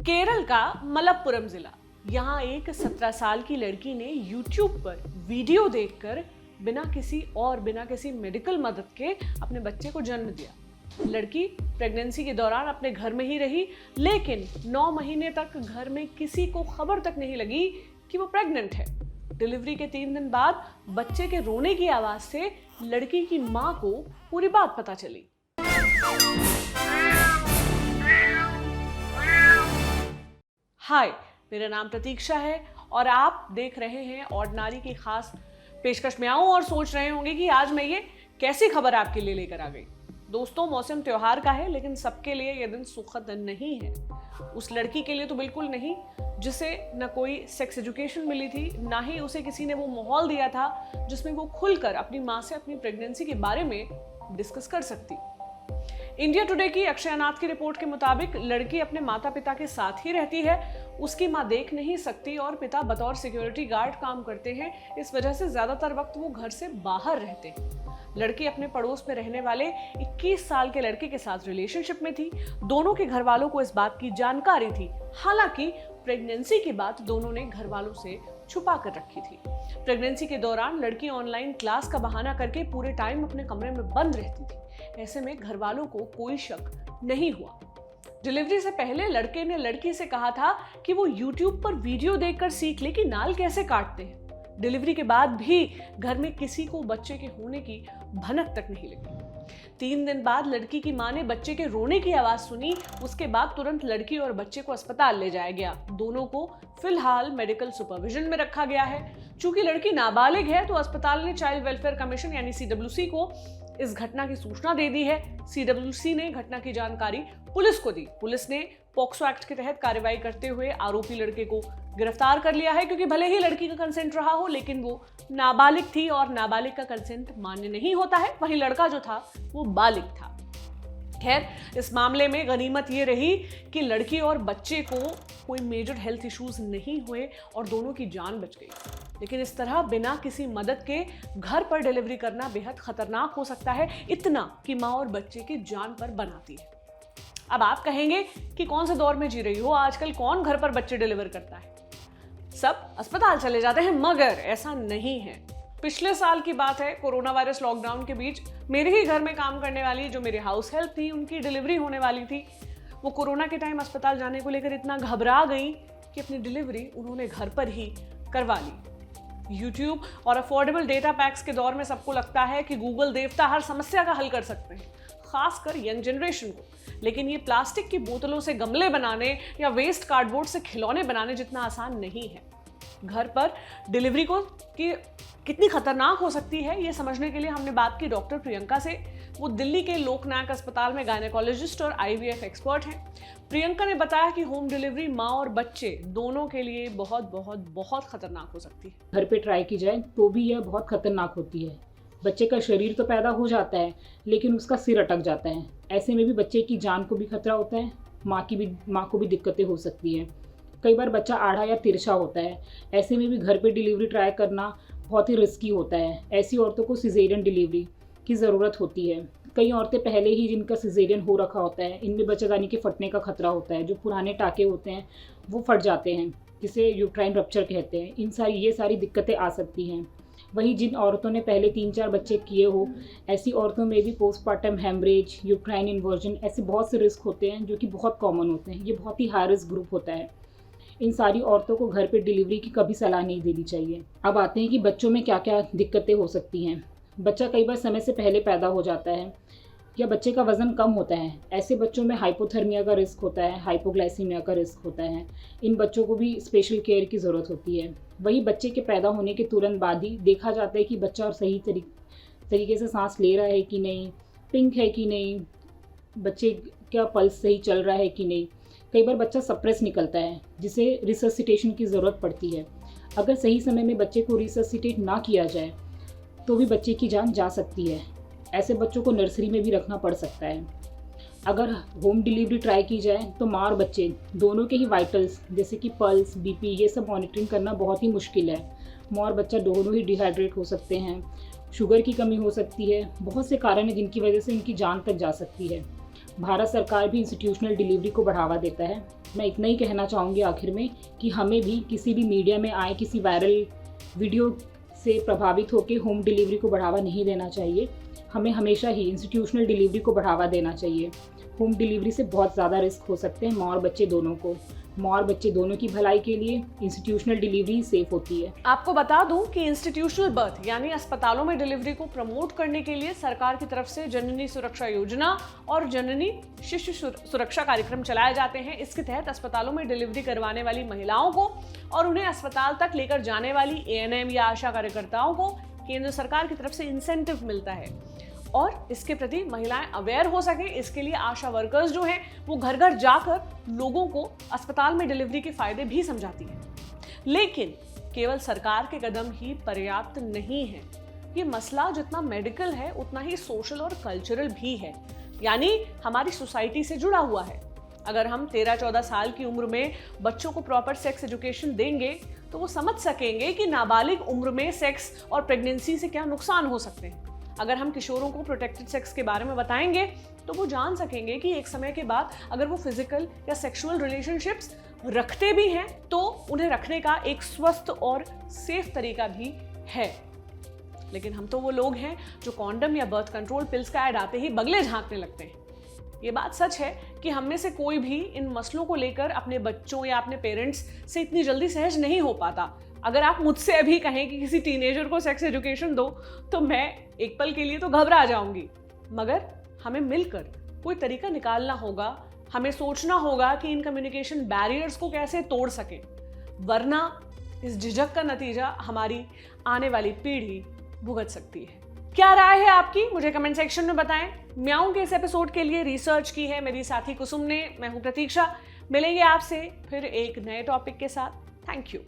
केरल का मलप्पुरम जिला, यहाँ एक 17 साल की लड़की ने YouTube पर वीडियो देखकर बिना किसी मेडिकल मदद के अपने बच्चे को जन्म दिया। लड़की प्रेगनेंसी के दौरान अपने घर में ही रही, लेकिन 9 महीने तक घर में किसी को खबर तक नहीं लगी कि वो प्रेग्नेंट है। डिलीवरी के 3 दिन बाद बच्चे के रोने की आवाज से लड़की की मां को पूरी बात पता चली। हाय, मेरा नाम प्रतीक्षा है और आप देख रहे हैं ऑर्डिनरी की खास पेशकश में आऊं और सोच रहे होंगे कि आज मैं ये कैसी खबर आपके लिए लेकर आ गई। दोस्तों, मौसम त्योहार का है, लेकिन सबके लिए ये दिन सुखद नहीं है। उस लड़की के लिए तो बिल्कुल नहीं, जिसे न कोई सेक्स एजुकेशन मिली थी, ना ही उसे किसी ने वो माहौल दिया था जिसमें वो खुलकर अपनी माँ से अपनी प्रेगनेंसी के बारे में डिस्कस कर सकती। इंडिया टुडे की अक्षय नाथ की रिपोर्ट के मुताबिक लड़की अपने माता पिता के साथ ही रहती है। उसकी मां देख नहीं सकती और पिता बतौर सिक्योरिटी गार्ड काम करते हैं। इस वजह से ज्यादातर वक्त वो घर से बाहर रहते हैं। लड़की अपने पड़ोस में रहने वाले 21 साल के लड़के के साथ रिलेशनशिप में थी। दोनों के घर वालों को इस बात की जानकारी थी। हालांकि प्रेगनेंसी की बात दोनों ने घर वालों से छुपा कर रखी थी। प्रेगनेंसी के दौरान लड़की ऑनलाइन क्लास का बहाना करके पूरे टाइम अपने कमरे में बंद रहती थी। ऐसे में घर वालों को कोई शक नहीं हुआ। डिलीवरी से पहले लड़के ने लड़की से कहा था कि वो YouTube पर वीडियो देखकर सीख ले कि नाल कैसे काटते हैं। डिलीवरी के बाद भी घर में किसी को बच्चे के होने की भनक तक नहीं लगी। 3 दिन बाद लड़की की मां ने बच्चे के रोने की आवाज सुनी। उसके बाद तुरंत लड़की और बच्चे को अस्पताल ले जाया गया। दोनों को फिलहाल मेडिकल सुपरविजन में रखा गया है। चूंकि लड़की नाबालिग है, तो अस्पताल ने चाइल्ड वेलफेयर कमीशन यानी CWC को इस घटना की सूचना दे दी है। CWC ने घटना की जानकारी पुलिस को दी। पुलिस ने पॉक्सो एक्ट के तहत कार्रवाई करते हुए आरोपी लड़के को गिरफ्तार कर लिया है, क्योंकि भले ही लड़की का कंसेंट रहा हो, लेकिन वो नाबालिग थी और नाबालिग का कंसेंट मान्य नहीं होता है। वहीं लड़का जो था वो बालिग था। खैर, इस मामले में गनीमत ये रही कि लड़की और बच्चे को कोई मेजर हेल्थ इश्यूज नहीं हुए और दोनों की जान बच गई। लेकिन इस तरह बिना किसी मदद के घर पर डिलीवरी करना बेहद खतरनाक हो सकता है, इतना कि माँ और बच्चे की जान पर बनाती है। अब आप कहेंगे कि कौन से दौर में जी रही हो, आजकल कौन घर पर बच्चे डिलीवर करता है, सब अस्पताल चले जाते हैं। मगर ऐसा नहीं है। पिछले साल की बात है, कोरोना वायरस लॉकडाउन के बीच मेरे ही घर में काम करने वाली जो मेरी हाउस हेल्प थी, उनकी डिलीवरी होने वाली थी। वो कोरोना के टाइम अस्पताल जाने को लेकर इतना घबरा गई कि अपनी डिलीवरी उन्होंने घर पर ही करवा ली। YouTube और अफोर्डेबल डेटा पैक्स के दौर में सबको लगता है कि गूगल देवता हर समस्या का हल कर सकते हैं, खासकर यंग जनरेशन को। लेकिन ये प्लास्टिक की बोतलों से गमले बनाने या वेस्ट कार्डबोर्ड से खिलौने बनाने जितना आसान नहीं है। घर पर डिलीवरी कितनी खतरनाक हो सकती है, ये समझने के लिए हमने बात की डॉक्टर प्रियंका से। वो दिल्ली के लोकनायक अस्पताल में गायनेकोलॉजिस्ट और IVF एक्सपर्ट हैं। प्रियंका ने बताया कि होम डिलीवरी माँ और बच्चे दोनों के लिए बहुत बहुत बहुत खतरनाक हो सकती है। घर पे ट्राई की जाए तो भी यह बहुत खतरनाक होती है। बच्चे का शरीर तो पैदा हो जाता है, लेकिन उसका सिर अटक जाता है। ऐसे में भी बच्चे की जान को भी खतरा होता है, माँ को भी दिक्कतें हो सकती हैं। कई बार बच्चा आड़ा या तिरछा होता है। ऐसे में भी घर पे डिलीवरी ट्राई करना बहुत ही रिस्की होता है। ऐसी औरतों को सिजेरियन डिलीवरी की ज़रूरत होती है। कई औरतें पहले ही जिनका सिजेरियन हो रखा होता है, इनमें बच्चेदानी के फटने का खतरा होता है। जो पुराने टाँके होते हैं वो फट जाते हैं, जिसे यूट्राइन रप्चर कहते हैं। ये सारी दिक्कतें आ सकती हैं। वहीं जिन औरतों ने पहले 3-4 बच्चे किए हो, ऐसी औरतों में भी पोस्टमार्टम हेमरेज, यूट्राइन इन्वर्जन, ऐसे बहुत से रिस्क होते हैं जो कि बहुत कॉमन होते हैं। ये बहुत ही हाई रिस्क ग्रुप होता है। इन सारी औरतों को घर पे डिलीवरी की कभी सलाह नहीं देनी चाहिए। अब आते हैं कि बच्चों में क्या क्या दिक्कतें हो सकती हैं। बच्चा कई बार समय से पहले पैदा हो जाता है या बच्चे का वज़न कम होता है। ऐसे बच्चों में हाइपोथर्मिया का रिस्क होता है, हाइपोग्लाइसीमिया का रिस्क होता है। इन बच्चों को भी स्पेशल केयर की ज़रूरत होती है। वही बच्चे के पैदा होने के तुरंत बाद ही देखा जाता है कि बच्चा सही तरीके से सांस ले रहा है कि नहीं, पिंक है कि नहीं, बच्चे का पल्स सही चल रहा है कि नहीं। कई बार बच्चा सप्रेस निकलता है, जिसे रिससिटेशन की ज़रूरत पड़ती है। अगर सही समय में बच्चे को रिससिटेट ना किया जाए तो भी बच्चे की जान जा सकती है। ऐसे बच्चों को नर्सरी में भी रखना पड़ सकता है। अगर होम डिलीवरी ट्राई की जाए तो माँ और बच्चे दोनों के ही वाइटल्स जैसे कि पल्स, BP, ये सब मॉनिटरिंग करना बहुत ही मुश्किल है। माँ और बच्चा दोनों ही डिहाइड्रेट हो सकते हैं, शुगर की कमी हो सकती है। बहुत से कारण हैं जिनकी वजह से इनकी जान तक जा सकती है। भारत सरकार भी इंस्टीट्यूशनल डिलीवरी को बढ़ावा देता है। मैं इतना ही कहना चाहूँगी आखिर में कि हमें भी किसी भी मीडिया में आए किसी वायरल वीडियो से प्रभावित होकर होम डिलीवरी को बढ़ावा नहीं देना चाहिए। हमें हमेशा ही इंस्टीट्यूशनल डिलीवरी को बढ़ावा देना चाहिए। होम डिलीवरी से बहुत ज़्यादा रिस्क हो सकते हैं माँ और बच्चे दोनों को। माँ और बच्चे दोनों की भलाई के लिए इंस्टीट्यूशनल डिलीवरी सेफ होती है। आपको बता दूं कि इंस्टीट्यूशनल बर्थ यानी अस्पतालों में डिलीवरी को प्रमोट करने के लिए सरकार की तरफ से जननी सुरक्षा योजना और जननी शिशु सुरक्षा कार्यक्रम चलाए जाते हैं। इसके तहत अस्पतालों में डिलीवरी करवाने वाली महिलाओं को और उन्हें अस्पताल तक लेकर जाने वाली ANM या आशा कार्यकर्ताओं को केंद्र सरकार की तरफ से इंसेंटिव मिलता है और इसके प्रति महिलाएं अवेयर हो सके, इसके लिए आशा वर्कर्स जो हैं वो घर घर जाकर लोगों को अस्पताल में डिलीवरी के फायदे भी समझाती हैं। लेकिन केवल सरकार के कदम ही पर्याप्त नहीं है। ये मसला जितना मेडिकल है उतना ही सोशल और कल्चरल भी है, यानी हमारी सोसाइटी से जुड़ा हुआ है। अगर हम 13-14 साल की उम्र में बच्चों को प्रॉपर सेक्स एजुकेशन देंगे तो वो समझ सकेंगे कि नाबालिग उम्र में सेक्स और प्रेगनेंसी से क्या नुकसान हो सकते हैं। अगर हम किशोरों को प्रोटेक्टेड सेक्स के बारे में बताएंगे तो वो जान सकेंगे कि एक समय के बाद अगर वो फिजिकल या सेक्सुअल रिलेशनशिप्स रखते भी हैं तो उन्हें रखने का एक स्वस्थ और सेफ तरीका भी है। लेकिन हम तो वो लोग हैं जो कॉन्डम या बर्थ कंट्रोल पिल्स का ऐड आते ही बगले झांकने लगते हैं। ये बात सच है कि हम में से कोई भी इन मसलों को लेकर अपने बच्चों या अपने पेरेंट्स से इतनी जल्दी सहज नहीं हो पाता। अगर आप मुझसे अभी कहें कि किसी टीनेजर को सेक्स एजुकेशन दो तो मैं एक पल के लिए तो घबरा जाऊंगी, मगर हमें मिलकर कोई तरीका निकालना होगा। हमें सोचना होगा कि इन कम्युनिकेशन बैरियर्स को कैसे तोड़ सकें, वरना इस झिझक का नतीजा हमारी आने वाली पीढ़ी भुगत सकती है। क्या राय है आपकी, मुझे कमेंट सेक्शन में बताएं। म्याऊं के इस एपिसोड के लिए रिसर्च की है मेरी साथी कुसुम ने। मैं हूं प्रतीक्षा। मिलेंगे आपसे फिर एक नए टॉपिक के साथ। Thank you.